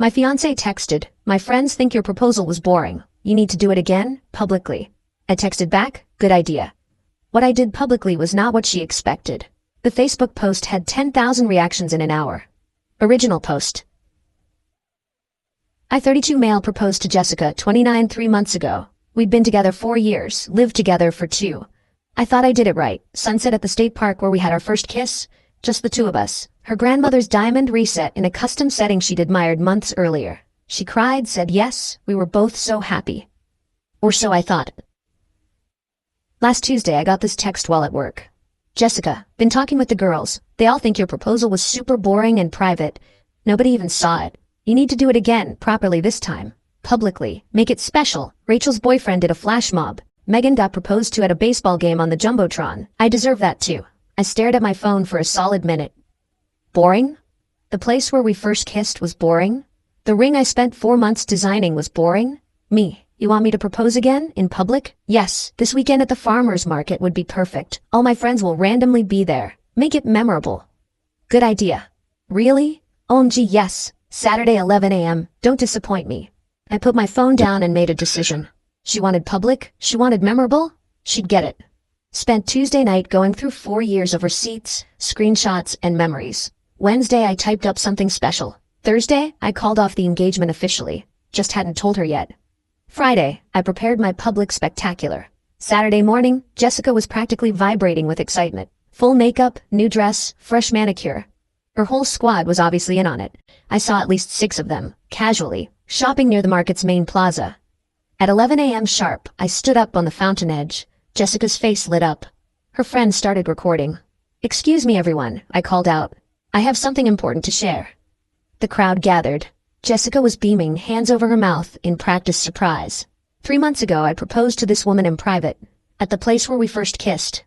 My fiancé texted, "My friends think your proposal was boring. You need to do it again, publicly." I texted back, "Good idea." What I did publicly was not what she expected. The Facebook post had 10,000 reactions in an hour. Original post. I 32 male proposed to Jessica 29 3 months ago. We'd been together 4 years, lived together for 2. I thought I did it right. Sunset at the state park where we had our first kiss. Just the 2 of us. Her grandmother's diamond reset in a custom setting she'd admired months earlier. She cried, said yes, we were both so happy. Or so I thought. Last Tuesday I got this text while at work. "Jessica, been talking with the girls. They all think your proposal was super boring and private. Nobody even saw it. You need to do it again, properly this time. Publicly. Make it special. Rachel's boyfriend did a flash mob. Megan got proposed to at a baseball game on the Jumbotron. I deserve that too." I stared at my phone for a solid minute. Boring? The place where we first kissed was boring? The ring I spent 4 months designing was boring? Me. You want me to propose again, in public? Yes, this weekend at the farmer's market would be perfect. All my friends will randomly be there. Make it memorable. Good idea. Really? OMG, yes. Saturday 11 a.m. Don't disappoint me. I put my phone down and made a decision. She wanted public, she wanted memorable, she'd get it. Spent Tuesday night going through 4 years of receipts, screenshots, and memories. Wednesday I typed up something special. Thursday, I called off the engagement officially. Just hadn't told her yet. Friday, I prepared my public spectacular. Saturday morning, Jessica was practically vibrating with excitement. Full makeup, new dress, fresh manicure. Her whole squad was obviously in on it. I saw at least 6 of them, casually, shopping near the market's main plaza. At 11 a.m. sharp, I stood up on the fountain edge. Jessica's face lit up. Her friends started recording. "Excuse me, everyone," I called out. "I have something important to share." The crowd gathered. Jessica was beaming, hands over her mouth, in practiced surprise. 3 months ago I proposed to this woman in private, at the place where we first kissed.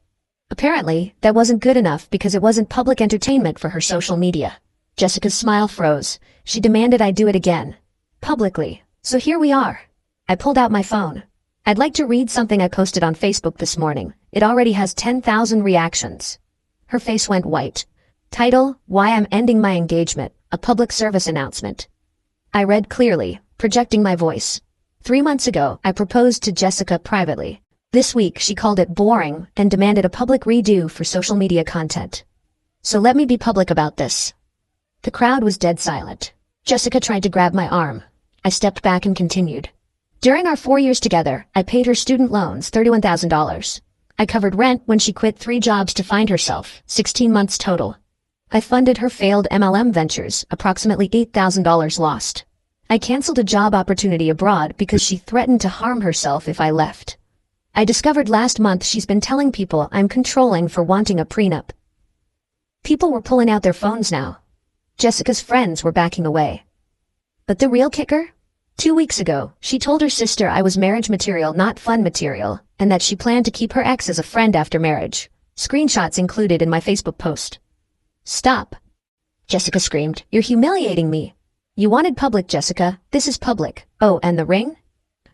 Apparently, that wasn't good enough because it wasn't public entertainment for her social media. Jessica's smile froze. She demanded I do it again. Publicly. So here we are. I pulled out my phone. "I'd like to read something I posted on Facebook this morning. It already has 10,000 reactions." Her face went white. Title, "Why I'm Ending My Engagement, a Public Service Announcement." I read clearly, projecting my voice. 3 months ago, I proposed to Jessica privately. This week, she called it boring and demanded a public redo for social media content. So let me be public about this. The crowd was dead silent. Jessica tried to grab my arm. I stepped back and continued. During our 4 years together, I paid her student loans $31,000. I covered rent when she quit 3 jobs to find herself, 16 months total. I funded her failed MLM ventures, approximately $8,000 lost. I canceled a job opportunity abroad because she threatened to harm herself if I left. I discovered last month she's been telling people I'm controlling for wanting a prenup. People were pulling out their phones now. Jessica's friends were backing away. But the real kicker? 2 weeks ago, she told her sister I was marriage material, not fun material, and that she planned to keep her ex as a friend after marriage. Screenshots included in my Facebook post. "Stop!" Jessica screamed. "You're humiliating me." "You wanted public, Jessica. This is public. Oh, and the ring?"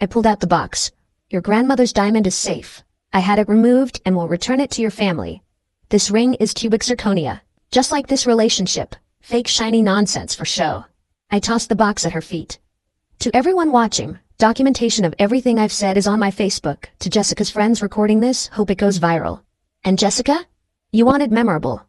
I pulled out the box. "Your grandmother's diamond is safe. I had it removed and will return it to your family. This ring is cubic zirconia. Just like this relationship. Fake shiny nonsense for show." I tossed the box at her feet. To everyone watching, documentation of everything I've said is on my Facebook. To Jessica's friends recording this, hope it goes viral. And Jessica? You wanted memorable.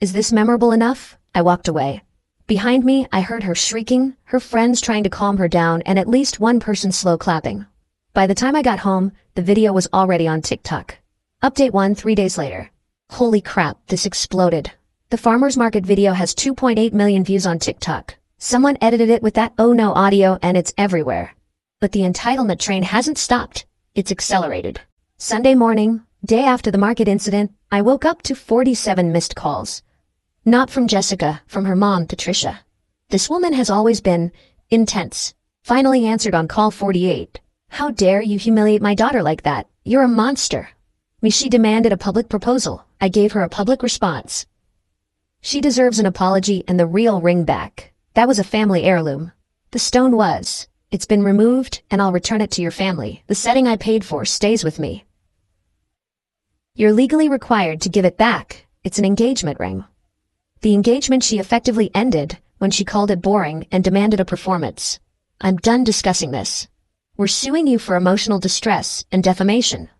Is this memorable enough? I walked away. Behind me, I heard her shrieking, her friends trying to calm her down, and at least one person slow clapping. By the time I got home, the video was already on TikTok. Update 1 3 days later. Holy crap, this exploded. The farmer's market video has 2.8 million views on TikTok. Someone edited it with that "oh no" audio and it's everywhere. But the entitlement train hasn't stopped. It's accelerated. Sunday morning, day after the market incident, I woke up to 47 missed calls. Not from Jessica, from her mom, Patricia. This woman has always been intense. Finally answered on call 48. "How dare you humiliate my daughter like that? You're a monster." She demanded a public proposal. I gave her a public response. She deserves an apology and the real ring back. That was a family heirloom. The stone was. It's been removed and I'll return it to your family. The setting I paid for stays with me. You're legally required to give it back. It's an engagement ring. The engagement she effectively ended when she called it boring and demanded a performance. I'm done discussing this. We're suing you for emotional distress and defamation.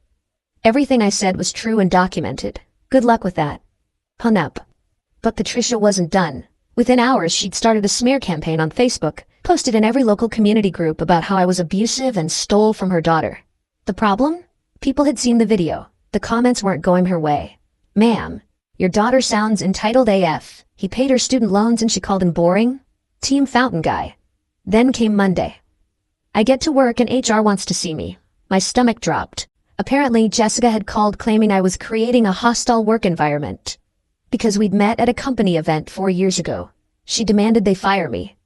Everything I said was true and documented. Good luck with that. Hung up. But Patricia wasn't done. Within hours, she'd started a smear campaign on Facebook, posted in every local community group about how I was abusive and stole from her daughter. The problem? People had seen the video. The comments weren't going her way. Ma'am, your daughter sounds entitled AF. He paid her student loans and she called him boring? Team Fountain guy. Then came Monday. I get to work and HR wants to see me. My stomach dropped. Apparently, Jessica had called claiming I was creating a hostile work environment. Because we'd met at a company event 4 years ago. She demanded they fire me.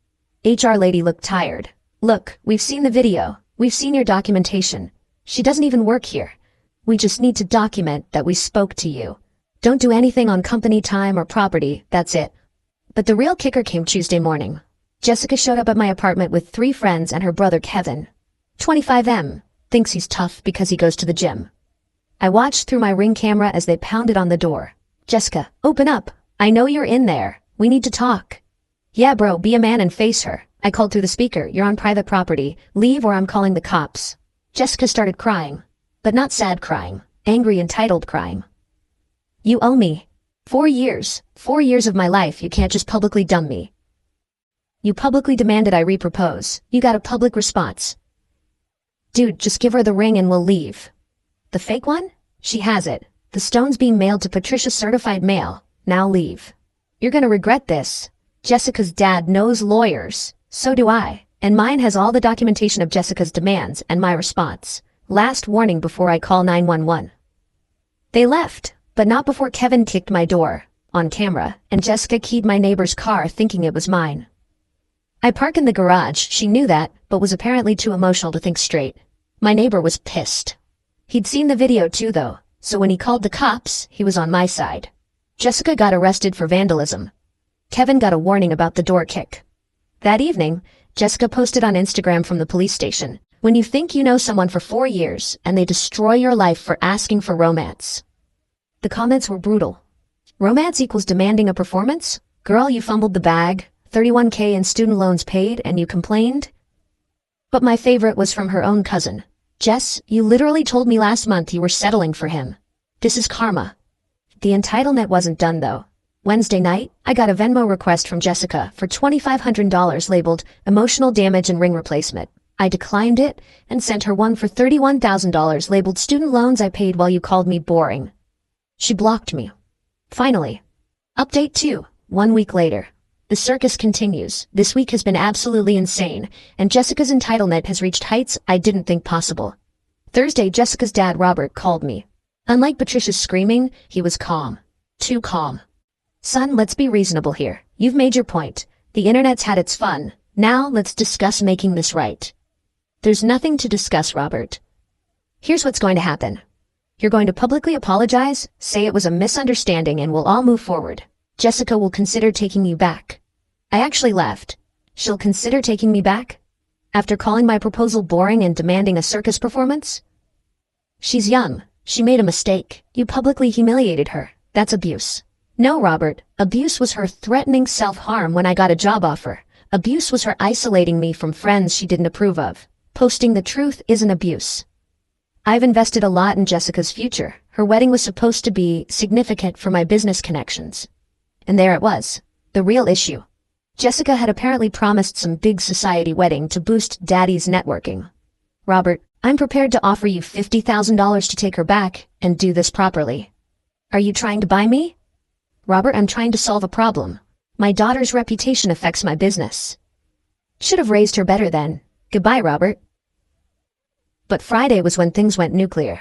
HR lady looked tired. Look, we've seen the video. We've seen your documentation. She doesn't even work here. We just need to document that we spoke to you. Don't do anything on company time or property, that's it. But the real kicker came Tuesday morning. Jessica showed up at my apartment with 3 friends and her brother Kevin. 25M. Thinks he's tough because he goes to the gym. I watched through my Ring camera as they pounded on the door. Jessica, open up. I know you're in there. We need to talk. Yeah, bro, be a man and face her. I called through the speaker. You're on private property. Leave or I'm calling the cops. Jessica started crying. But not sad crying. Angry, entitled crying. You owe me. 4 years. 4 years of my life. You can't just publicly dump me. You publicly demanded I repropose. You got a public response. Dude, just give her the ring and we'll leave. The fake one? She has it. The stone's being mailed to Patricia's certified mail. Now leave. You're gonna regret this. Jessica's dad knows lawyers. So do I. And mine has all the documentation of Jessica's demands and my response. Last warning before I call 911. They left, but not before Kevin kicked my door, on camera, and Jessica keyed my neighbor's car thinking it was mine. I park in the garage, she knew that, but was apparently too emotional to think straight. My neighbor was pissed. He'd seen the video too though, so when he called the cops, he was on my side. Jessica got arrested for vandalism. Kevin got a warning about the door kick. That evening, Jessica posted on Instagram from the police station, when you think you know someone for 4 years and they destroy your life for asking for romance. The comments were brutal. Romance equals demanding a performance? Girl, you fumbled the bag, $31K in student loans paid, and you complained? But my favorite was from her own cousin. Jess, you literally told me last month you were settling for him. This is karma. The entitlement wasn't done though. Wednesday night, I got a Venmo request from Jessica for $2,500 labeled emotional damage and ring replacement. I declined it and sent her one for $31,000 labeled student loans I paid while you called me boring. She blocked me. Finally. Update 2, 1 week later. The circus continues. This week has been absolutely insane, and Jessica's entitlement has reached heights I didn't think possible. Thursday, Jessica's dad, Robert, called me. Unlike Patricia's screaming, he was calm. Too calm. Son, let's be reasonable here. You've made your point. The internet's had its fun. Now, let's discuss making this right. There's nothing to discuss, Robert. Here's what's going to happen. You're going to publicly apologize, say it was a misunderstanding, and we'll all move forward. Jessica will consider taking you back. I actually laughed. She'll consider taking me back? After calling my proposal boring and demanding a circus performance? She's young. She made a mistake. You publicly humiliated her. That's abuse. No, Robert. Abuse was her threatening self-harm when I got a job offer. Abuse was her isolating me from friends she didn't approve of. Posting the truth isn't abuse. I've invested a lot in Jessica's future. Her wedding was supposed to be significant for my business connections. And there it was. The real issue. Jessica had apparently promised some big society wedding to boost Daddy's networking. Robert, I'm prepared to offer you $50,000 to take her back and do this properly. Are you trying to buy me? Robert, I'm trying to solve a problem. My daughter's reputation affects my business. Should have raised her better then. Goodbye, Robert. But Friday was when things went nuclear.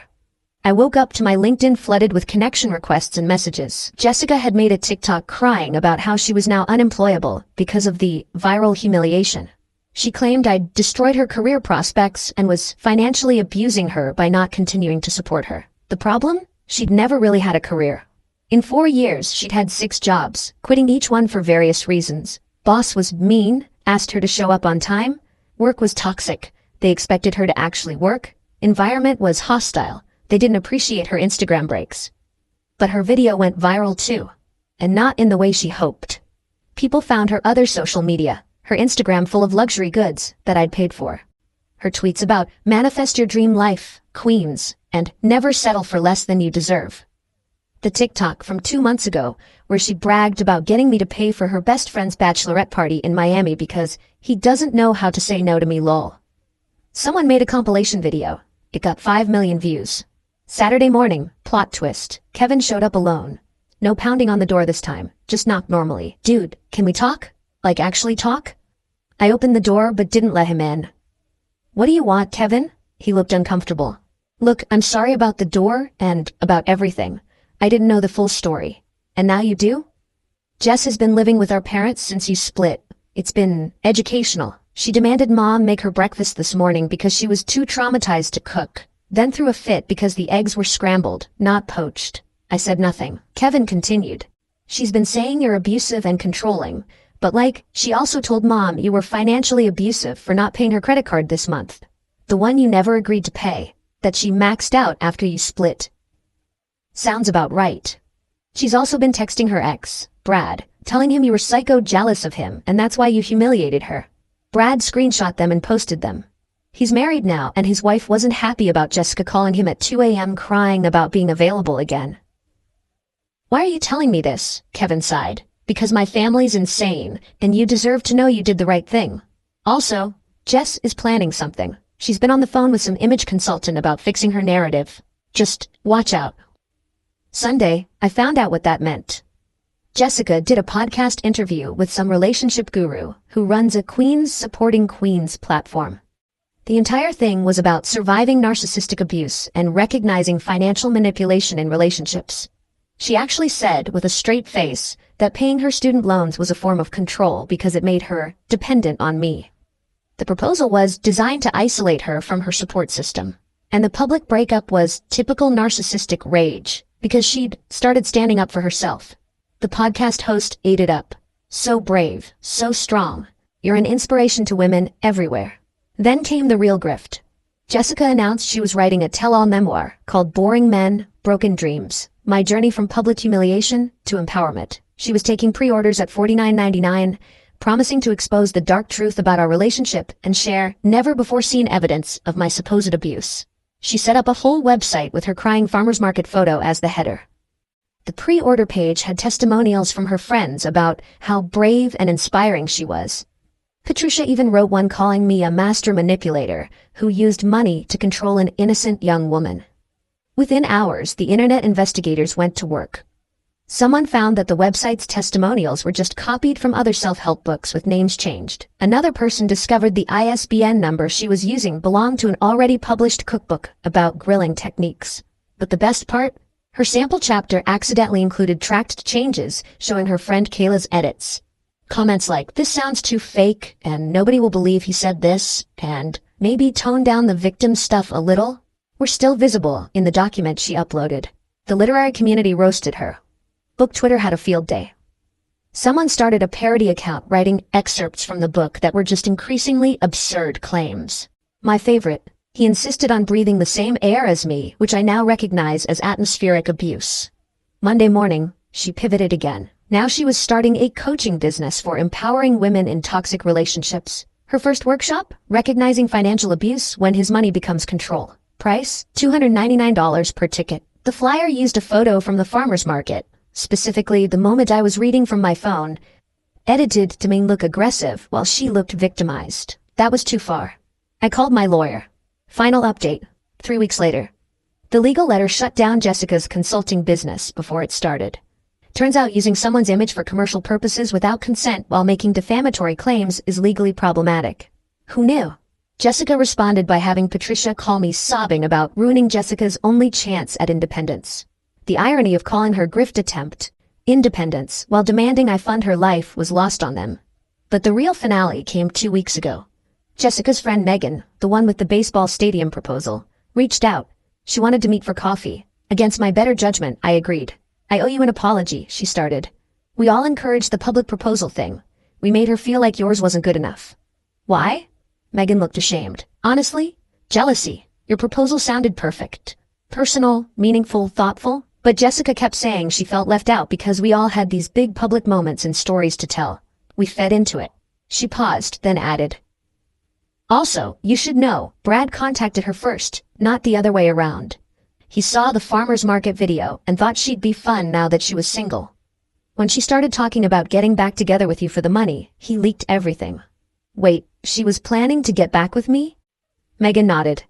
I woke up to my LinkedIn flooded with connection requests and messages. Jessica had made a TikTok crying about how she was now unemployable because of the viral humiliation. She claimed I'd destroyed her career prospects and was financially abusing her by not continuing to support her. The problem? She'd never really had a career. In 4 years, she'd had 6 jobs, quitting each one for various reasons. Boss was mean, asked her to show up on time. Work was toxic. They expected her to actually work. Environment was hostile. They didn't appreciate her Instagram breaks. But her video went viral too. And not in the way she hoped. People found her other social media, her Instagram full of luxury goods that I'd paid for. Her tweets about manifest your dream life, queens, and never settle for less than you deserve. The TikTok from 2 months ago, where she bragged about getting me to pay for her best friend's bachelorette party in Miami because he doesn't know how to say no to me lol. Someone made a compilation video. It got 5 million views. Saturday morning, plot twist. Kevin showed up alone. No pounding on the door this time, just knocked normally. Dude, can we talk? Like actually talk? I opened the door but didn't let him in. What do you want, Kevin? He looked uncomfortable. Look, I'm sorry about the door and about everything. I didn't know the full story. And now you do? Jess has been living with our parents since you split. It's been educational. She demanded Mom make her breakfast this morning because she was too traumatized to cook, then threw a fit because the eggs were scrambled, not poached. I said nothing. Kevin continued. She's been saying you're abusive and controlling, but she also told Mom you were financially abusive for not paying her credit card this month. The one you never agreed to pay, that she maxed out after you split. Sounds about right. She's also been texting her ex, Brad, telling him you were psycho jealous of him and that's why you humiliated her. Brad screenshot them and posted them. He's married now and his wife wasn't happy about Jessica calling him at 2 a.m. crying about being available again. Why are you telling me this? Kevin sighed. Because my family's insane and you deserve to know you did the right thing. Also, Jess is planning something. She's been on the phone with some image consultant about fixing her narrative. Just watch out. Sunday, I found out what that meant. Jessica did a podcast interview with some relationship guru who runs a Queens Supporting Queens platform. The entire thing was about surviving narcissistic abuse and recognizing financial manipulation in relationships. She actually said with a straight face that paying her student loans was a form of control because it made her dependent on me. The proposal was designed to isolate her from her support system, and the public breakup was typical narcissistic rage because she'd started standing up for herself. The podcast host ate it up. So brave, so strong. You're an inspiration to women everywhere. Then came the real grift. Jessica announced she was writing a tell-all memoir called Boring Men, Broken Dreams, My Journey from Public Humiliation to Empowerment. She was taking pre-orders at $49.99, promising to expose the dark truth about our relationship and share never-before-seen evidence of my supposed abuse. She set up a whole website with her crying farmer's market photo as the header. The pre-order page had testimonials from her friends about how brave and inspiring she was. Patricia even wrote one calling me a master manipulator who used money to control an innocent young woman. Within hours, the internet investigators went to work. Someone found that the website's testimonials were just copied from other self-help books with names changed. Another person discovered the ISBN number she was using belonged to an already published cookbook about grilling techniques. But the best part? Her sample chapter accidentally included tracked changes showing her friend Kayla's edits. Comments like, "This sounds too fake," and "Nobody will believe he said this," and "Maybe tone down the victim stuff a little," were still visible in the document she uploaded. The literary community roasted her. Book Twitter had a field day. Someone started a parody account writing excerpts from the book that were just increasingly absurd claims. My favorite, he insisted on breathing the same air as me, which I now recognize as atmospheric abuse. Monday morning, she pivoted again. Now she was starting a coaching business for empowering women in toxic relationships. Her first workshop, Recognizing Financial Abuse When His Money Becomes Control. Price, $299 per ticket. The flyer used a photo from the farmer's market. Specifically, the moment I was reading from my phone, edited to make me look aggressive while she looked victimized. That was too far. I called my lawyer. Final update, 3 weeks later. The legal letter shut down Jessica's consulting business before it started. Turns out using someone's image for commercial purposes without consent while making defamatory claims is legally problematic. Who knew? Jessica responded by having Patricia call me sobbing about ruining Jessica's only chance at independence. The irony of calling her grift attempt independence while demanding I fund her life was lost on them. But the real finale came 2 weeks ago. Jessica's friend Megan, the one with the baseball stadium proposal, reached out. She wanted to meet for coffee. Against my better judgment, I agreed. "I owe you an apology," she started. "We all encouraged the public proposal thing. We made her feel like yours wasn't good enough." "Why?" Megan looked ashamed. "Honestly, jealousy. Your proposal sounded perfect. Personal, meaningful, thoughtful. But Jessica kept saying she felt left out because we all had these big public moments and stories to tell. We fed into it. She paused, then added, "Also, you should know, Brad contacted her first, not the other way around. He saw the farmer's market video and thought she'd be fun now that she was single. When she started talking about getting back together with you for the money, he leaked everything." "Wait, she was planning to get back with me?" Megan nodded.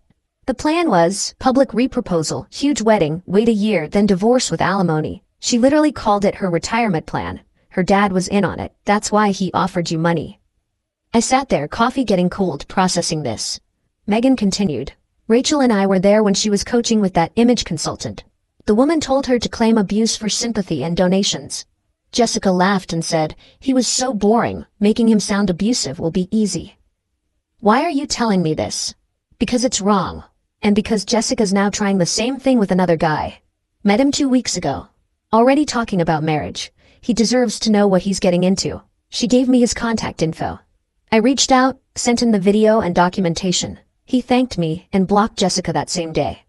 "The plan was public reproposal, huge wedding, wait a year, then divorce with alimony. She literally called it her retirement plan. Her dad was in on it. That's why he offered you money." I sat there, coffee getting cold, processing this. Megan continued. "Rachel and I were there when she was coaching with that image consultant. The woman told her to claim abuse for sympathy and donations. Jessica laughed and said, 'He was so boring, making him sound abusive will be easy.' Why are you telling me this?" "Because it's wrong. And because Jessica's now trying the same thing with another guy. Met him 2 weeks ago. Already talking about marriage. He deserves to know what he's getting into." She gave me his contact info. I reached out, sent him the video and documentation. He thanked me and blocked Jessica that same day.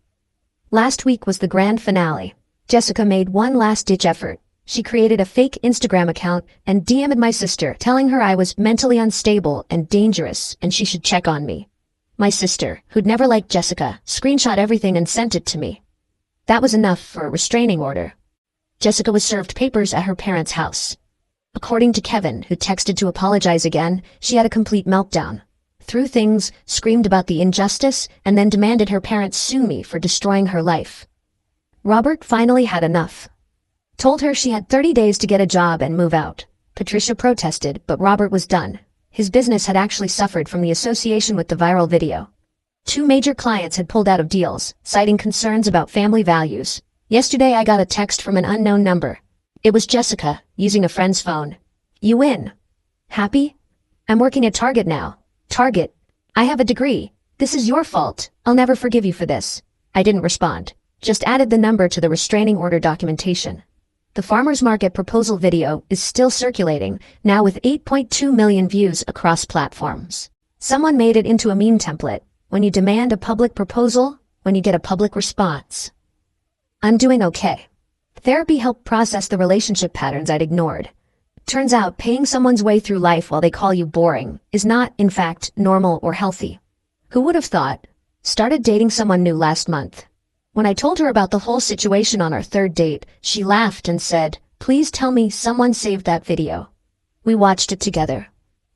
Last week was the grand finale. Jessica made one last-ditch effort. She created a fake Instagram account and DM'd my sister, telling her I was mentally unstable and dangerous and she should check on me. My sister, who'd never liked Jessica, screenshot everything and sent it to me. That was enough for a restraining order. Jessica was served papers at her parents' house. According to Kevin, who texted to apologize again, she had a complete meltdown. Threw things, screamed about the injustice, and then demanded her parents sue me for destroying her life. Robert finally had enough. Told her she had 30 days to get a job and move out. Patricia protested, but Robert was done. His business had actually suffered from the association with the viral video. 2 major clients had pulled out of deals, citing concerns about family values. Yesterday I got a text from an unknown number. It was Jessica, using a friend's phone. "You win. Happy? I'm working at Target now." "Target? I have a degree. This is your fault. I'll never forgive you for this." I didn't respond. Just added the number to the restraining order documentation. The farmer's market proposal video is still circulating, now with 8.2 million views across platforms. Someone made it into a meme template. When you demand a public proposal, when you get a public response. I'm doing okay. Therapy helped process the relationship patterns I'd ignored. Turns out paying someone's way through life while they call you boring is not, in fact, normal or healthy. Who would have thought? Started dating someone new last month. When I told her about the whole situation on our 3rd date, she laughed and said, "Please tell me someone saved that video." We watched it together.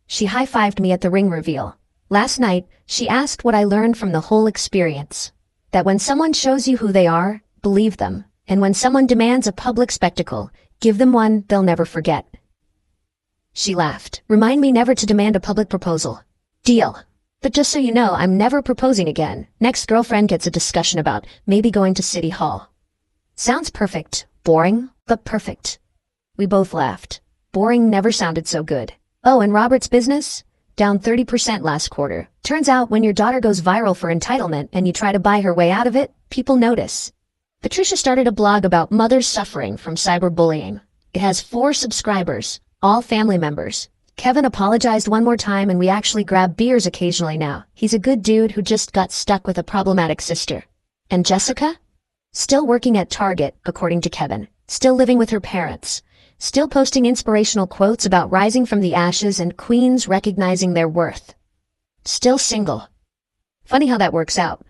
She high-fived me at the ring reveal. Last night, she asked what I learned from the whole experience. That when someone shows you who they are, believe them. And when someone demands a public spectacle, give them one they'll never forget. She laughed. "Remind me never to demand a public proposal." "Deal. But just so you know, I'm never proposing again. Next girlfriend gets a discussion about maybe going to City Hall." Sounds perfect. Boring, but perfect. We both laughed. Boring never sounded so good. Oh, and Robert's business? Down 30% last quarter. Turns out when your daughter goes viral for entitlement and you try to buy her way out of it, people notice. Patricia started a blog about mothers suffering from cyberbullying. It has 4 subscribers, all family members. Kevin apologized one more time and we actually grab beers occasionally now. He's a good dude who just got stuck with a problematic sister. And Jessica? Still working at Target, according to Kevin. Still living with her parents. Still posting inspirational quotes about rising from the ashes and queens recognizing their worth. Still single. Funny how that works out.